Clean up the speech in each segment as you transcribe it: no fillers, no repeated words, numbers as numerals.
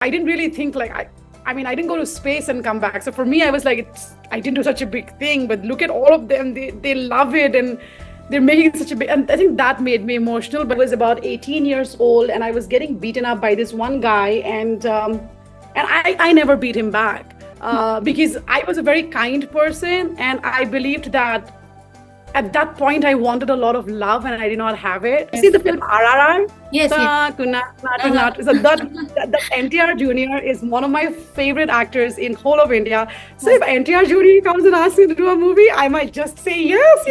I didn't really think I didn't go to space and come back. So for me, I was like, I didn't do such a big thing, but look at all of them. They love it and they're making such a big, and I think that made me emotional. But I was about 18 years old and I was getting beaten up by this one guy, and I never beat him back because I was a very kind person and I believed that at that point I wanted a lot of love and I did not have it. See the film RRR? Yes, yes. So that NTR Junior is one of my favorite actors in whole of India. So if NTR Junior comes and asks me to do a movie, I might just say yes.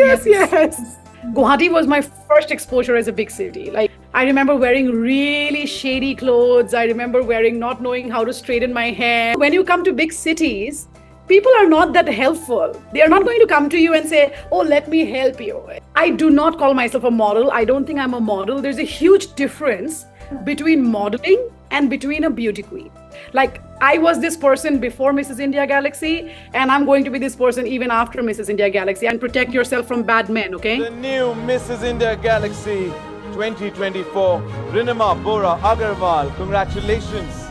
Guwahati was my first exposure as a big city. Like I remember wearing really shady clothes. I remember not knowing how to straighten my hair. When you come to big cities, people are not that helpful. They are not going to come to you and say, oh, let me help you. I do not call myself a model. I don't think I'm a model. There's a huge difference between modeling and between a beauty queen. Like I was this person before Mrs. India Galaxy, and I'm going to be this person even after Mrs. India Galaxy. And protect yourself from bad men, okay? The new Mrs. India Galaxy 2024, Rinima Borah Agarwal. Congratulations.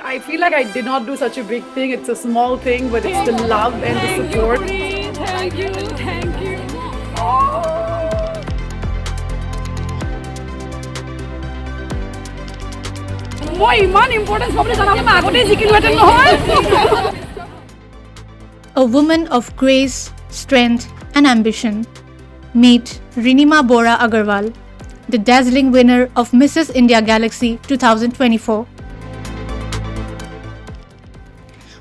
I feel like I did not do such a big thing. It's a small thing, but it's the love and the support. Thank you. A woman of grace, strength, and ambition. Meet Rinima Borah Agarwal, the dazzling winner of Mrs. India Galaxy 2024.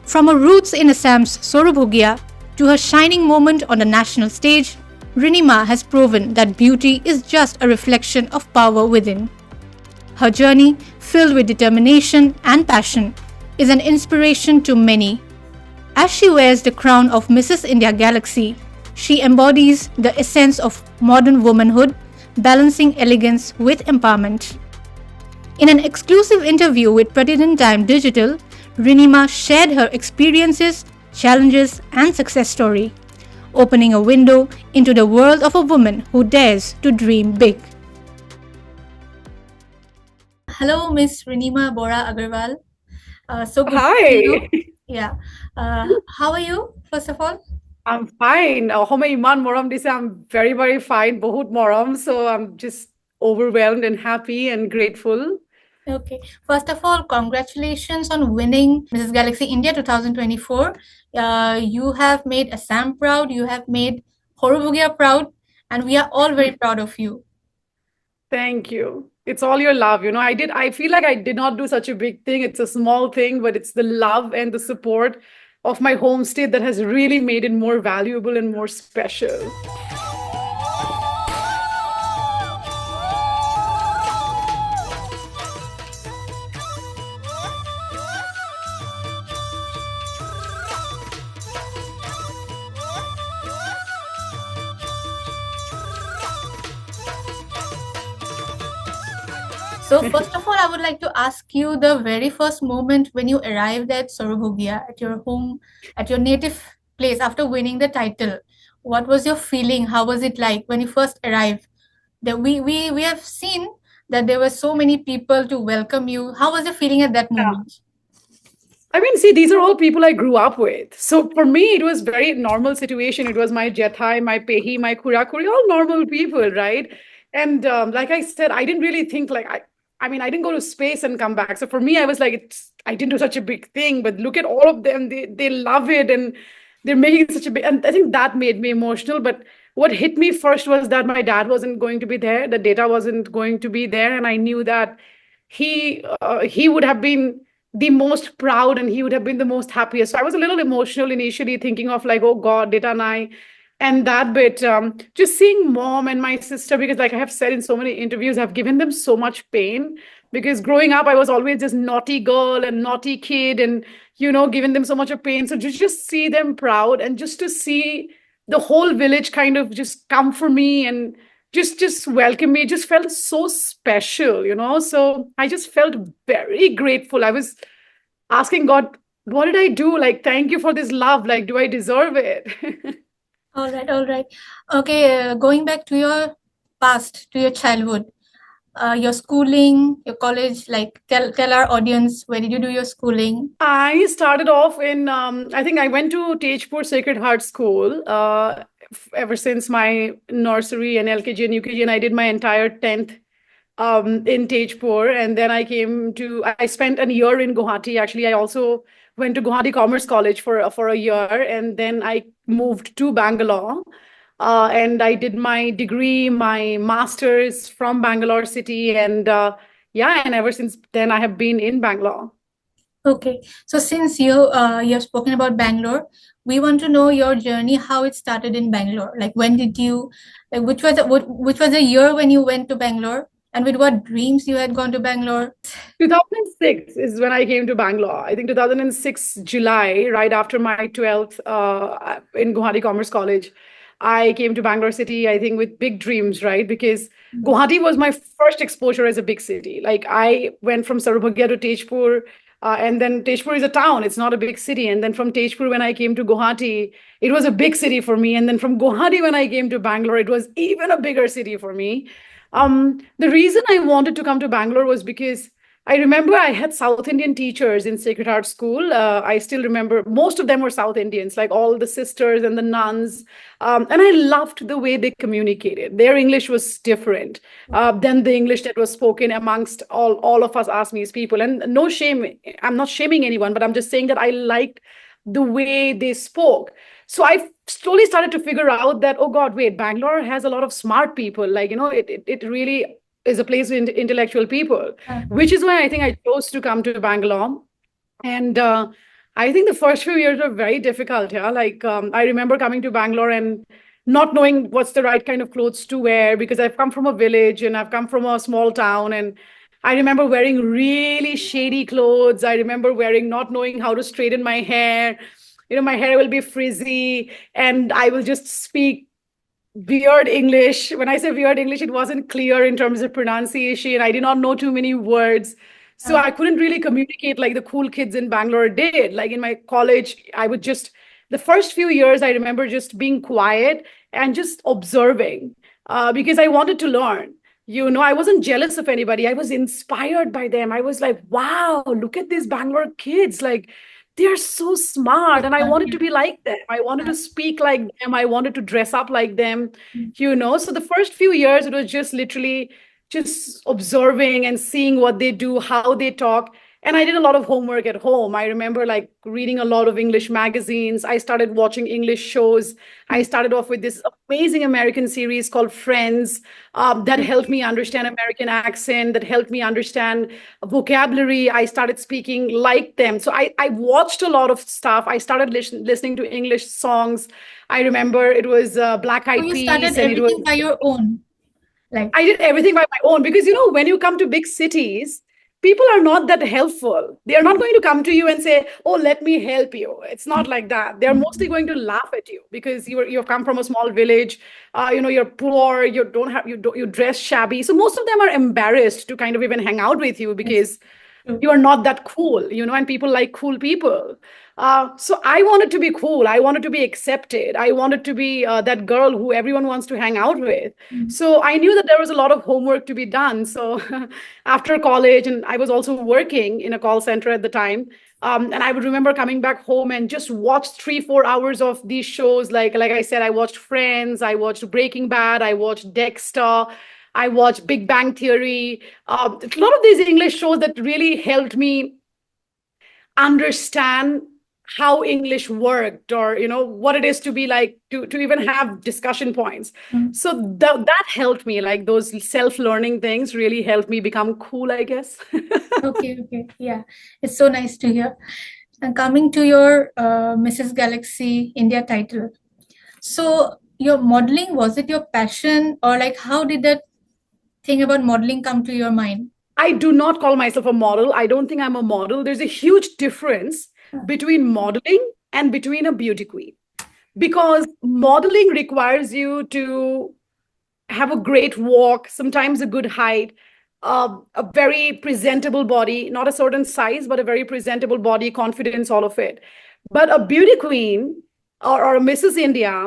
From her roots in Assam's Sorubhogia to her shining moment on the national stage, Rinima has proven that beauty is just a reflection of power within. Her journey, filled with determination and passion, is an inspiration to many. As she wears the crown of Mrs. India Galaxy, she embodies the essence of modern womanhood, balancing elegance with empowerment. In an exclusive interview with Pratidin Time Digital, Rinima shared her experiences, challenges, and success story, opening a window into the world of a woman who dares to dream big. Hello, Miss Rinima Borah Agarwal. So good to see you. Hi. Yeah. How are you, first of all? I'm fine. Home iman moram dise. I'm very, very fine. Bahut moram. So I'm just overwhelmed and happy and grateful. Okay. First of all, congratulations on winning Mrs. Galaxy India 2024. You have made Assam proud, you have made Sorubhogia proud, and we are all very proud of you. Thank you. It's all your love. I feel like I did not do such a big thing. It's a small thing, but it's the love and the support of my home state that has really made it more valuable and more special. So first of all, I would like to ask you the very first moment when you arrived at Sorubhogia, at your home, at your native place after winning the title. What was your feeling? How was it like when you first arrived? We have seen that there were so many people to welcome you. How was the feeling at that moment? See, these are all people I grew up with. So for me, it was very normal situation. It was my Jethai, my Pehi, my Kurakuri, all normal people, right? And like I said, I didn't really think I didn't go to space and come back. So for me, I was like, I didn't do such a big thing, but look at all of them. They love it and they're making such a big, and I think that made me emotional. But what hit me first was that my dad wasn't going to be there. The data wasn't going to be there. And I knew that he would have been the most proud and he would have been the most happiest. So I was a little emotional initially thinking of like, oh God, data and I. And that bit, just seeing mom and my sister, because like I have said in so many interviews, I've given them so much pain because growing up, I was always this naughty girl and naughty kid and, giving them so much of pain. So just see them proud and just to see the whole village kind of just come for me and just welcome me, just felt so special, So I just felt very grateful. I was asking God, what did I do? Like, thank you for this love. Like, do I deserve it? All right. Okay, going back to your past, to your childhood, your schooling, your college? Like, tell our audience, where did you do your schooling? I started off in, I think I went to Tejpur Sacred Heart School ever since my nursery and LKG and UKG, and I did my entire 10th in Tejpur. And then I spent a year in Guwahati. Actually, I also went to Guwahati Commerce College for a year, and then I moved to Bangalore. And I did my degree, my master's from Bangalore city. And yeah, and ever since then, I have been in Bangalore. Okay, so since you have spoken about Bangalore, we want to know your journey, how it started in Bangalore. Like, when did you, like, which was the year when you went to Bangalore, and with what dreams you had gone to Bangalore? 2006 is when I came to Bangalore. I think 2006 July, right after my 12th in Guwahati Commerce College, I came to Bangalore city, I think with big dreams, right? Because Guwahati was my first exposure as a big city. Like I went from Sorubhogia to Tejpur, and then Tejpur is a town, it's not a big city. And then from Tejpur, when I came to Guwahati, it was a big city for me. And then from Guwahati, when I came to Bangalore, it was even a bigger city for me. The reason I wanted to come to Bangalore was because I remember I had South Indian teachers in Sacred Heart School. I still remember most of them were South Indians, like all the sisters and the nuns. And I loved the way they communicated. Their English was different than the English that was spoken amongst all of us Assamese people. And no shame, I'm not shaming anyone, but I'm just saying that I liked the way they spoke. So I slowly started to figure out that, oh God, wait, Bangalore has a lot of smart people. Like, it really is a place with intellectual people, which is why I think I chose to come to Bangalore. And I think the first few years were very difficult. Yeah. Like I remember coming to Bangalore and not knowing what's the right kind of clothes to wear because I've come from a village and I've come from a small town. And I remember wearing really shady clothes. I remember not knowing how to straighten my hair. My hair will be frizzy and I will just speak weird English. When I say weird English, it wasn't clear in terms of pronunciation. I did not know too many words. So I couldn't really communicate like the cool kids in Bangalore did. Like in my college, the first few years, I remember just being quiet and just observing because I wanted to learn. I wasn't jealous of anybody. I was inspired by them. I was like, wow, look at these Bangalore kids. Like, they're so smart. And I wanted to be like them. I wanted to speak like them. I wanted to dress up like them. So the first few years, it was just literally just observing and seeing what they do, how they talk. And I did a lot of homework at home. I remember like reading a lot of English magazines. I started watching English shows. I started off with this amazing American series called Friends that helped me understand American accent, that helped me understand vocabulary. I started speaking like them. So I watched a lot of stuff. I started listening to English songs. I remember it was Black So Eyed you Peas started and it was everything by your own, like. I did everything by my own because when you come to big cities, people are not that helpful. They are not going to come to you and say, "Oh, let me help you." It's not like that. They're mostly going to laugh at you because you've come from a small village. You're poor. You dress shabby. So most of them are embarrassed to kind of even hang out with you Yes. because you are not that cool, and people like cool people. So I wanted to be cool. I wanted to be accepted. I wanted to be that girl who everyone wants to hang out with. So I knew that there was a lot of homework to be done. So after college, and I was also working in a call center at the time. And I would remember coming back home and just watch 3-4 hours of these shows. Like I said, I watched Friends, I watched Breaking Bad, I watched Dexter, I watched Big Bang Theory. A lot of these English shows that really helped me understand how English worked, or what it is to be like to even have discussion points. So that helped me. Like those self-learning things really helped me become cool, I guess. Okay, yeah, it's so nice to hear. And coming to your Mrs. Galaxy India title, so your modeling, was it your passion, or like how did that thing about modeling come to your mind? I do not call myself a model. I don't think I'm a model. There's a huge difference between modeling and between a beauty queen, because modeling requires you to have a great walk, sometimes a good height, a very presentable body, not a certain size, but a very presentable body, confidence, all of it. But a beauty queen or a Mrs. India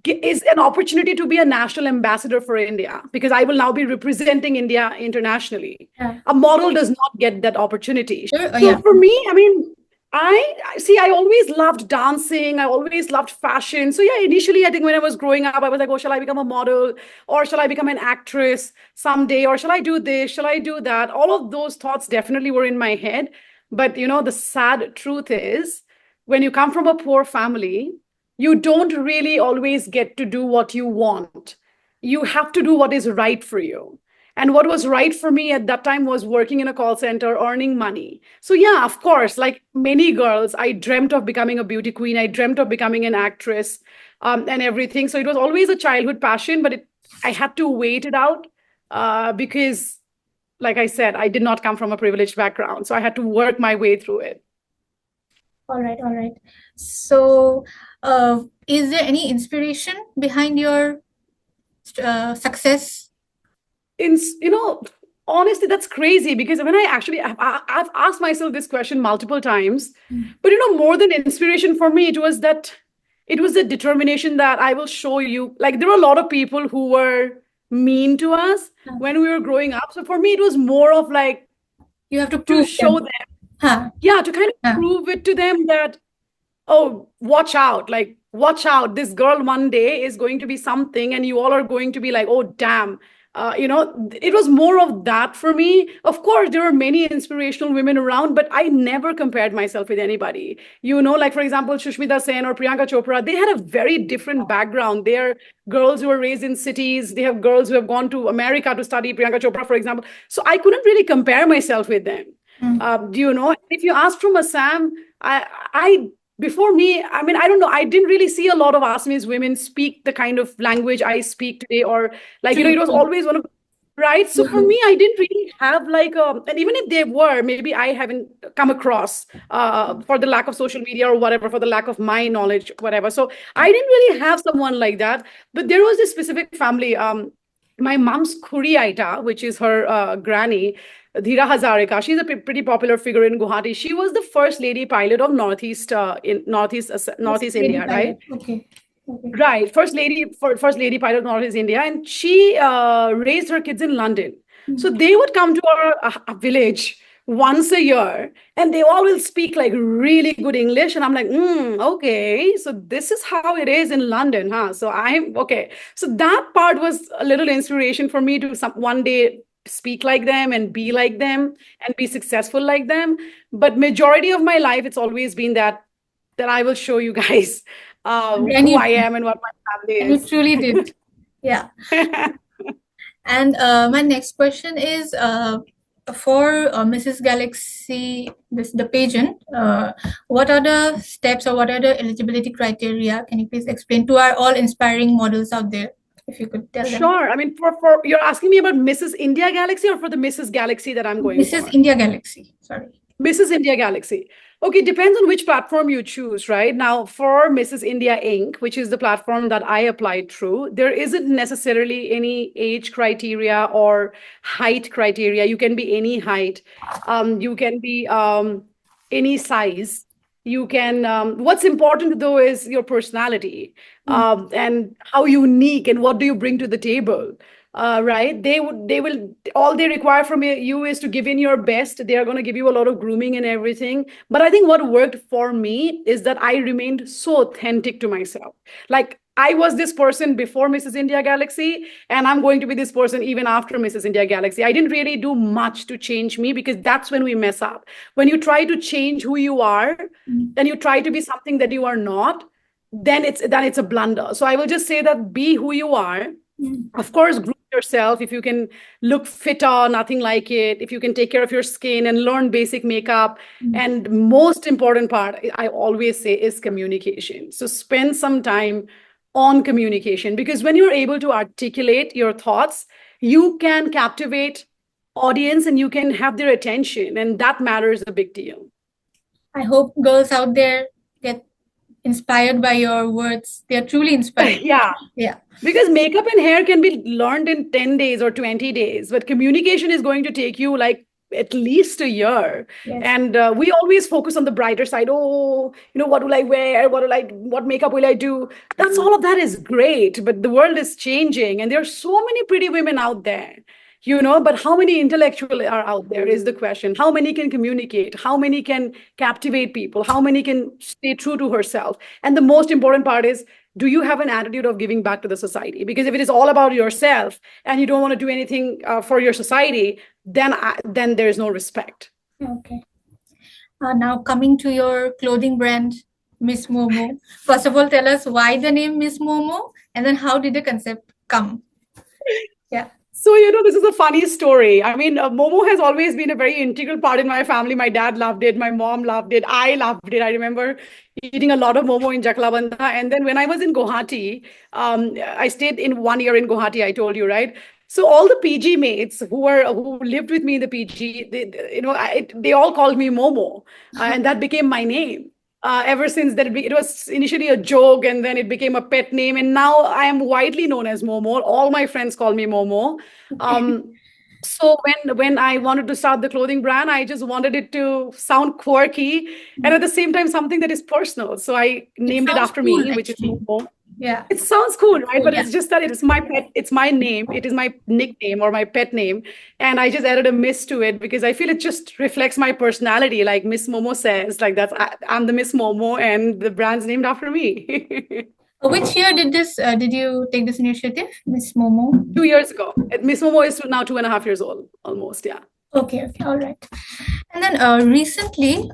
is an opportunity to be a national ambassador for India, because I will now be representing India internationally. Yeah. A model does not get that opportunity. Sure. Oh, So yeah. for me, I mean, I always loved dancing. I always loved fashion. So yeah, initially, I think when I was growing up, I was like, oh, shall I become a model, or shall I become an actress someday, or shall I do this? Shall I do that? All of those thoughts definitely were in my head. But the sad truth is, when you come from a poor family, you don't really always get to do what you want. You have to do what is right for you. And what was right for me at that time was working in a call center, earning money. So, yeah, of course, like many girls, I dreamt of becoming a beauty queen. I dreamt of becoming an actress, and everything. So, it was always a childhood passion, but I had to wait it out, because, like I said, I did not come from a privileged background. So, I had to work my way through it. All right, all right. So, is there any inspiration behind your success? in Honestly, that's crazy, because when I've asked myself this question multiple times. But more than inspiration, for me, it was the determination that I will show you. Like, there were a lot of people who were mean to us when we were growing up. So for me, it was more of like, You have to to prove show them. them. Huh. Yeah, to kind of Huh. prove it to them that, oh, watch out, like, watch out, this girl one day is going to be something, and you all are going to be like, oh, damn. It was more of that for me. Of course, there are many inspirational women around, but I never compared myself with anybody. Like, for example, Shushmita Sen or Priyanka Chopra, they had a very different background. They're girls who were raised in cities. They have girls who have gone to America to study, Priyanka Chopra, for example. So I couldn't really compare myself with them. If you ask from Assam, I before me, I mean, I don't know, I didn't really see a lot of Assamese women speak the kind of language I speak today, or like, True, it was true. always one of, right? So for me, I didn't really have like and even if they were, maybe I haven't come across, for the lack of social media or whatever, for the lack of my knowledge, whatever. So I didn't really have someone like that. But there was this specific family, my mom's Khuri Aita, which is her granny, Dhira Hazarika. She's a pretty popular figure in Guwahati. She was the first lady pilot of Yes, Northeast lady India, right? pilot. Okay. Okay. Right, first lady pilot of Northeast India, and she raised her kids in London. So they would come to our village once a year, and they all will speak like really good English. And I'm like, okay, so this is how it is in London, huh? So I'm okay. So that part was a little inspiration for me to one day speak like them and be like them and be successful like them. But majority of my life, it's always been that I will show you guys And who you I did. am and what my family And you is. truly did. Yeah. And my next question is for Mrs. Galaxy, the pageant. What are the steps or what are the eligibility criteria? Can you please explain to our all inspiring models out there, if you could tell them? Sure. I mean, for you're asking me about Mrs. India Galaxy or for the Mrs. Galaxy that I'm going Mrs. for? India Galaxy. Sorry. Mrs. India Galaxy. Okay, depends on which platform you choose, right? Now, for Mrs. India Inc., which is the platform that I applied through, there isn't necessarily any age criteria or height criteria. You can be any height. You can be any size. You can, what's important though is your personality, and how unique and what do you bring to the table. Right, they will, all they require from you is to give in your best. They are going to give you a lot of grooming and everything. But I think what worked for me is that I remained so authentic to myself. Like, I was this person before Mrs. India Galaxy, and I'm going to be this person even after Mrs. India Galaxy. I didn't really do much to change me, because that's when we mess up. When you try to change who you are, then you try to be something that you are not, then it's a blunder. So I will just say that be who you are. Of course, groom yourself. If you can look fitter, nothing like it. If you can take care of your skin and learn basic makeup. And most important part, I always say, is communication. So spend some time on communication, because when you're able to articulate your thoughts, you can captivate audience and you can have their attention. And that matters a big deal. I hope girls out there get inspired by your words. They are truly inspired. Yeah. Yeah. Because makeup and hair can be learned in 10 days or 20 days, but communication is going to take you like at least a year. Yes. And we always focus on the brighter side. Oh, what will I wear? What makeup will I do? That's all of that is great, but the world is changing, and there are so many pretty women out there. But how many intellectual are out there is the question. How many can communicate? How many can captivate people? How many can stay true to herself? And the most important part is, do you have an attitude of giving back to the society? Because if it is all about yourself and you don't want to do anything for your society, then there is no respect. Okay. Now coming to your clothing brand, Miss Momo. First of all, tell us why the name Miss Momo, and then how did the concept come? Yeah. So, this is a funny story. I mean, Momo has always been a very integral part in my family. My dad loved it. My mom loved it. I loved it. I remember eating a lot of Momo in Jaklabandha. And then when I was in Guwahati, I stayed in 1 year in Guwahati, I told you, right? So all the PG mates who lived with me in the PG, they all called me Momo, and that became my name. Ever since that, it was initially a joke, and then it became a pet name, and now I am widely known as Momo. All my friends call me Momo. Um, so when I wanted to start the clothing brand, I just wanted it to sound quirky and at the same time something that is personal. So I It named it sounds after cool, me, which is actually. Momo. Yeah. It sounds cool, right? But Yeah. it's just that it's my pet, it's my name, it is my nickname or my pet name. And I just added a Miss to it because I feel it just reflects my personality. Like Miss Momo says, like I'm the Miss Momo and the brand's named after me. Which year did you take this initiative, Miss Momo? 2 years ago. Miss Momo is now 2.5 years old, almost. Yeah. Okay, okay, all right. And then recently,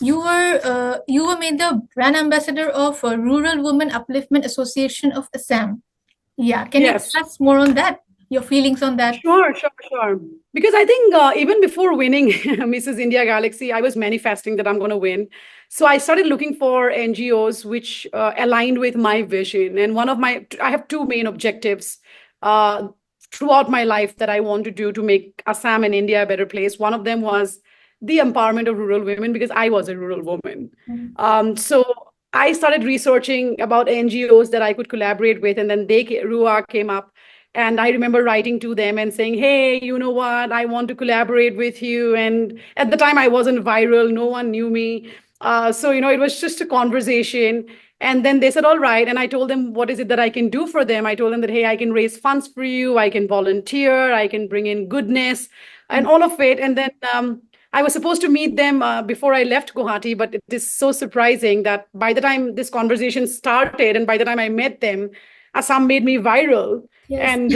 you were made the brand ambassador of Rural Women Upliftment Association of Assam. Yeah, can you Yes. tell us more on that? Your feelings on that? Sure, sure, sure. Because I think even before winning Mrs. India Galaxy, I was manifesting that I'm going to win. So I started looking for NGOs which aligned with my vision. And I have two main objectives uh, throughout my life that I want to do to make Assam and India a better place. One of them was the empowerment of rural women because I was a rural woman. So I started researching about NGOs that I could collaborate with, and then RUA came up. And I remember writing to them and saying, hey, you know what? I want to collaborate with you. And at the time, I wasn't viral. No one knew me. So, it was just a conversation. And then they said, all right. And I told them, what is it that I can do for them? I told them that, hey, I can raise funds for you. I can volunteer. I can bring in goodness and all of it. And then I was supposed to meet them before I left Guwahati, but it is so surprising that by the time this conversation started and by the time I met them, Assam made me viral. Yes.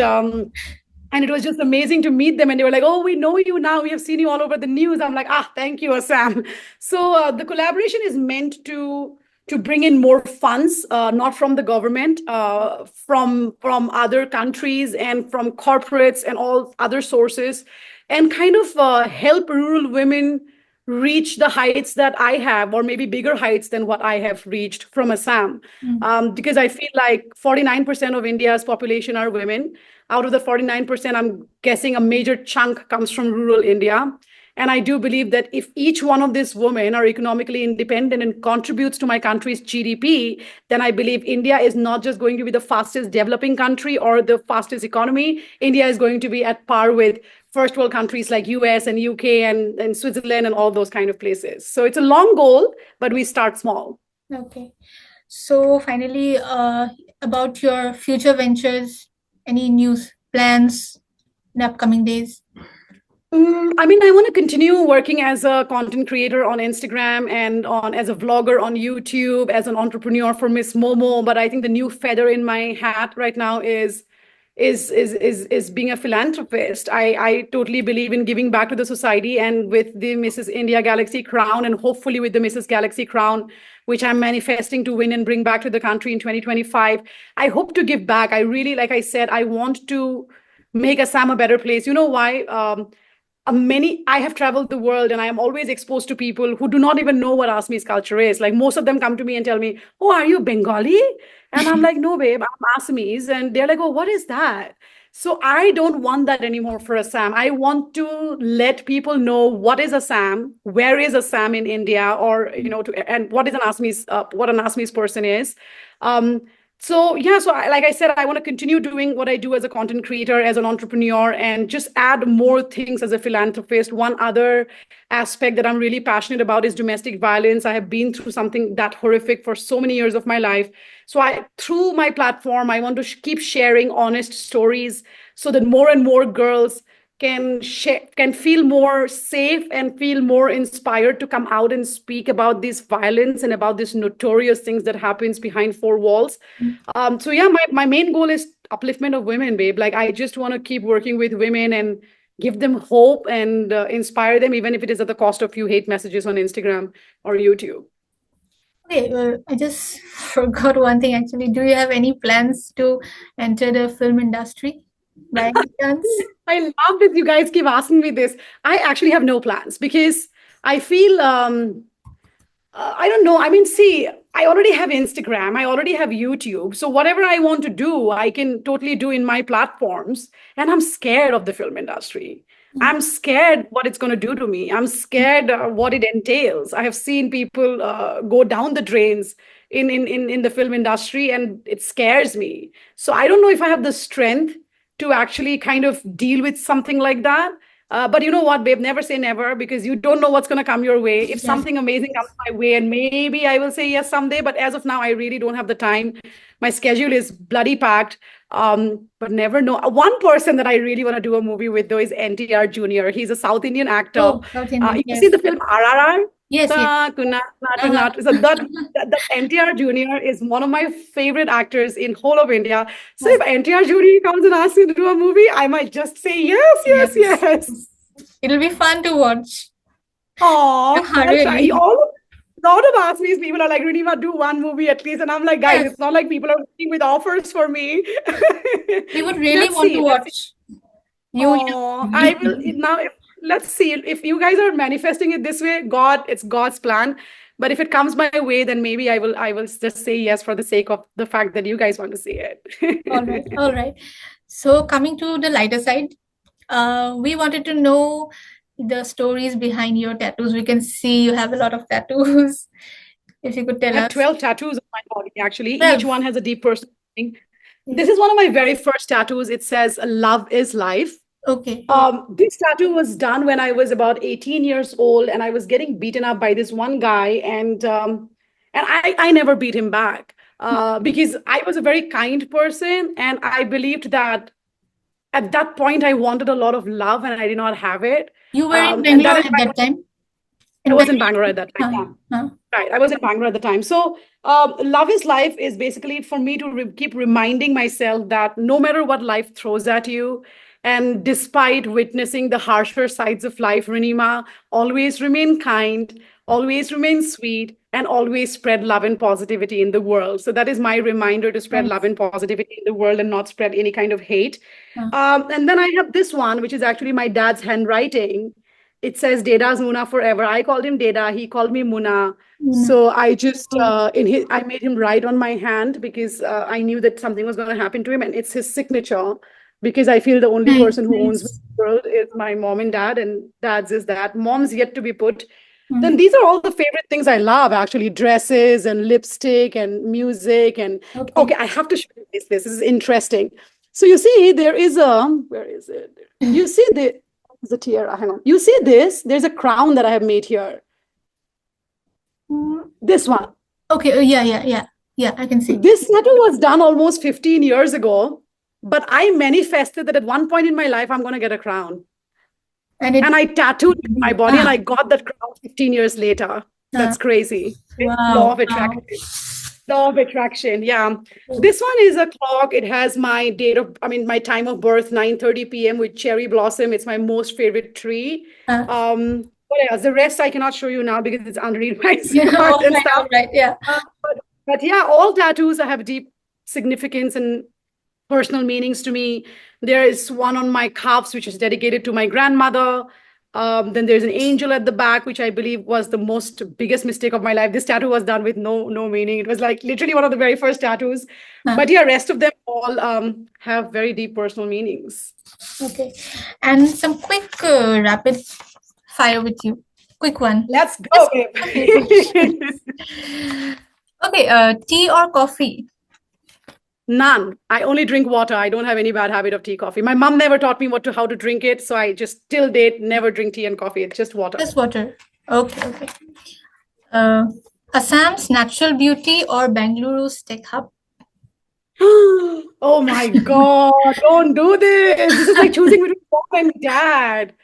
And it was just amazing to meet them. And they were like, oh, we know you now. We have seen you all over the news. I'm like, thank you, Assam. So the collaboration is meant to bring in more funds, not from the government, from other countries and from corporates and all other sources, and kind of help rural women reach the heights that I have, or maybe bigger heights than what I have reached from Assam. Because I feel like 49% of India's population are women. Out of the 49%, I'm guessing a major chunk comes from rural India. And I do believe that if each one of these women are economically independent and contributes to my country's GDP, then I believe India is not just going to be the fastest developing country or the fastest economy. India is going to be at par with first world countries like US and UK and Switzerland and all those kind of places. So it's a long goal, but we start small. Okay. So finally, about your future ventures, any news plans in the upcoming days? I mean, I want to continue working as a content creator on Instagram and as a vlogger on YouTube, as an entrepreneur for Miss Momo. But I think the new feather in my hat right now is being a philanthropist. I totally believe in giving back to the society, and with the Mrs. India Galaxy crown, and hopefully with the Mrs. Galaxy crown, which I'm manifesting to win and bring back to the country in 2025, I hope to give back. I really, like I said, I want to make Assam a better place. You know why? I have traveled the world and I am always exposed to people who do not even know what Assamese culture is. Like most of them come to me and tell me, oh, are you Bengali? And I'm like, no, babe, I'm Assamese. And they're like, oh, what is that? So I don't want that anymore for Assam. I want to let people know what is Assam, where is Assam in India, or, and what is what an Assamese person is. So yeah, so like I said, I want to continue doing what I do as a content creator, as an entrepreneur, and just add more things as a philanthropist. One other aspect that I'm really passionate about is domestic violence. I have been through something that horrific for so many years of my life. So through my platform, I want to keep sharing honest stories so that more and more girls can feel more safe and feel more inspired to come out and speak about this violence and about these notorious things that happens behind four walls. So yeah, my main goal is upliftment of women, babe. Like I just want to keep working with women and give them hope and inspire them, even if it is at the cost of few hate messages on Instagram or YouTube. Okay, well, I just forgot one thing actually. Do you have any plans to enter the film industry by any chance? I love that you guys keep asking me this. I actually have no plans because I feel I don't know. I mean, see, I already have Instagram, I already have YouTube. So whatever I want to do, I can totally do in my platforms. And I'm scared of the film industry. I'm scared what it's going to do to me. I'm scared what it entails. I have seen people go down the drains in the film industry, and it scares me. So I don't know if I have the strength to actually kind of deal with something like that. But you know what, babe? Never say never because you don't know what's going to come your way. If Yes. something amazing comes my way, and maybe I will say yes someday. But as of now, I really don't have the time. My schedule is bloody packed. But never know. One person that I really want to do a movie with, though, is NTR Jr. He's a South Indian actor. Oh, South Indian. You see Yes. the film RRR? Yes, yes. Uh-huh. So that NTR Jr. is one of my favorite actors in whole of India. So Oh, if NTR Jr. comes and asks me to do a movie, I might just say yes, yes, yes. yes. It'll be fun to watch. Oh, Yeah, I'll try. really. All lot of Assamese people are like, Rinima, do one movie at least. And I'm like, guys, Yes. it's not like people are waiting with offers for me. We would really Let's want to see. Let's see. watch you in Oh, a I will movie. now. Let's see if you guys are manifesting it this way. God, it's God's plan. But if it comes my way, then maybe I will. I will just say yes for the sake of the fact that you guys want to see All right. it. All right. So coming to the lighter side, we wanted to know the stories behind your tattoos. We can see you have a lot of tattoos. If you could I tell have us. 12 tattoos on my body. Actually, each 12. one has a deep personal meaning. This Yes. is one of my very first tattoos. It says "Love is life." Okay. This tattoo was done when I was about 18 years old, and I was getting beaten up by this one guy, and I never beat him back because I was a very kind person, and I believed that at that point I wanted a lot of love, and I did not have it, You were in and that Bangalore is at why that time? I In was in Bangalore? Bangalore at that time. Huh, Yeah. huh. Right. I was in Bangalore at the time. So, love is life is basically for me to keep reminding myself that no matter what life throws at you, and despite witnessing the harsher sides of life, Rinima, always remain kind, always remain sweet, and always spread love and positivity in the world. So, that is my reminder to spread love Nice. and positivity in the world and not spread any kind of hate. Huh. And then I have this one, which is actually my dad's handwriting. It says Deda's Muna forever. I called him Deda. He called me Muna. Una. So I just Oh, I made him write on my hand because I knew that something was going to happen to him, and it's his signature. Because I feel the only nice, person who owns me nice. in the world is my mom and dad, and dad's is that. Mom's yet to be put. Hmm. Then these are all the favorite things I love, actually, dresses and lipstick and music. And Okay. okay, I have to show you this. This is interesting. So you see, there is a where is it? You see the tiara. Hang on. You see this? There's a crown that I have made here. Mm, This one. okay. Oh, yeah, yeah, yeah. Yeah, I can see. This tattoo was done almost 15 years ago, but I manifested that at one point in my life, I'm going to get a crown. And it. And I tattooed it on my body and Ah, I got that crown 15 years later. ah, That's crazy. Law wow, of wow. attraction. Law of attraction. Yeah. Oh, This one is a clock. It has my my time of birth, 9:30 p.m. with cherry blossom. It's my most favorite tree. ah. What else? The rest I cannot show you now because it's underneath my Yeah, skirt and stuff. all right, yeah. Uh, but, but yeah, all tattoos have deep significance and personal meanings to me. There is one on my calves, which is dedicated to my grandmother. Then there's an angel at the back, which I believe was the biggest mistake of my life. This tattoo was done with no meaning. It was like literally one of the very first tattoos. Ah, But yeah, rest of them all have very deep personal meanings. okay. And some quick rapid fire with you. Quick one. Let's go, Just babe. okay, tea or coffee? None. I only drink water. I don't have any bad habit of tea, coffee. My mom never taught me how to drink it, so I just till date never drink tea and coffee. It's just water. Just water. Okay, okay. Uh, Assam's natural beauty or Bengaluru's tech hub? Oh my God, don't do this. This is like choosing between mom and dad.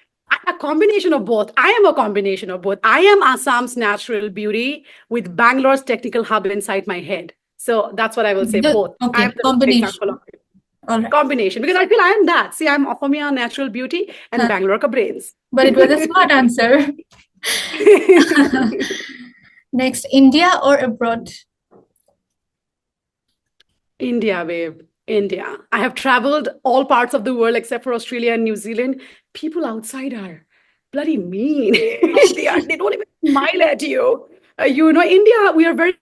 A combination of both. I am a combination of both. I am Assam's natural beauty with Bangalore's technical hub inside my head. So that's what I will say, both. I am Okay, the best example combination. of it. All right. Combination, because I feel I am that. See, I'm Ohomia natural beauty and Huh. Bangalore ka brains. But it was a smart answer. Next, India or abroad? India, babe. India. I have traveled all parts of the world except for Australia and New Zealand. People outside are bloody mean. They don't even smile at you. India, we are very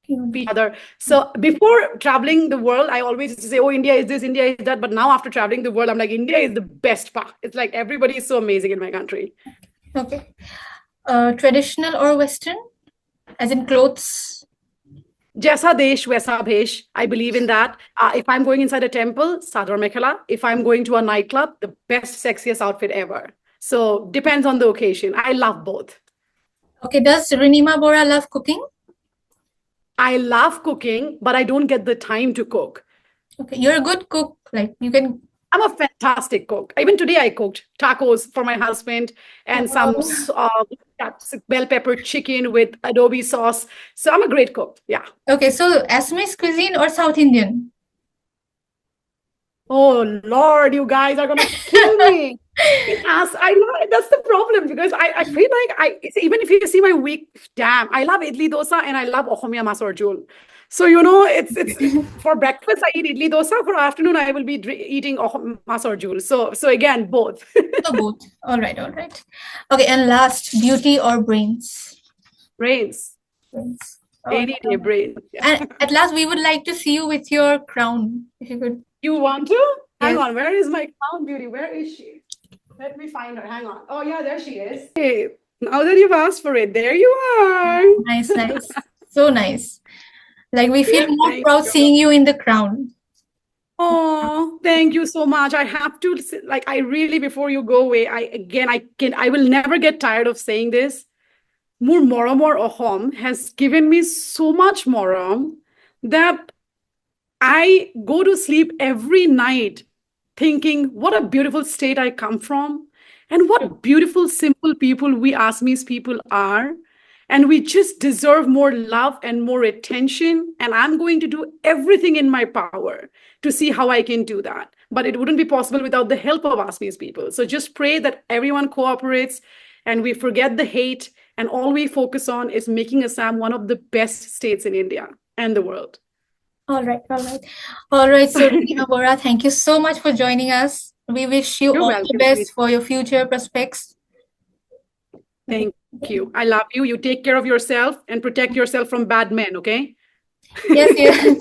each other. So before traveling the world, I always used to say, oh, India is this, India is that. But now after traveling the world, I'm like, India is the best part. It's like everybody is so amazing in my country. Okay. Traditional or Western? As in clothes? Jaisa desh, vaisa bhesh. I believe in that. If I'm going inside a temple, sadar mekhela. If I'm going to a nightclub, the best, sexiest outfit ever. So depends on the occasion. I love both. Okay. Does Rinima Borah love cooking? I love cooking, but I don't get the time to cook. Okay. You're a good cook. Like you can. I'm a fantastic cook. Even today, I cooked tacos for my husband and some bell pepper chicken with adobe sauce. So I'm a great cook. Yeah. Okay. So Assamese cuisine or South Indian? Oh Lord, you guys are gonna kill me. I know that's the problem because I feel like even if you see my week, damn, I love idli dosa and I love ohomia masor jhol. So it's for breakfast I eat idli dosa. For afternoon I will be eating masor jhol. So again both. So both. All right. All right. Okay. And last, beauty or brains? Brains, Brains. any day brains. Yeah. And at last, we would like to see you with your crown, if you could. You want to? Hang Yes. on, where is my crown beauty? Where is she? Let me find her. Hang on. Oh yeah, there she is. Hey, now that you've asked for it, there you are. Nice, nice. So nice. Like we feel more Thank proud you. seeing you in the crown. Oh, thank you so much. I have to I really before you go away, I will never get tired of saying this. Mur moromor ohom has given me so much morom that I go to sleep every night thinking what a beautiful state I come from and what beautiful, simple people we Assamese people are. And we just deserve more love and more attention. And I'm going to do everything in my power to see how I can do that. But it wouldn't be possible without the help of Assamese people. So just pray that everyone cooperates and we forget the hate. And all we focus on is making Assam one of the best states in India and the world. All right, all right. All right, so Rinima Borah, thank you so much for joining us. We wish you You're all welcome, the best sweetie. for your future prospects. Thank you. I love you. You take care of yourself and protect yourself from bad men, okay? Yes, yes.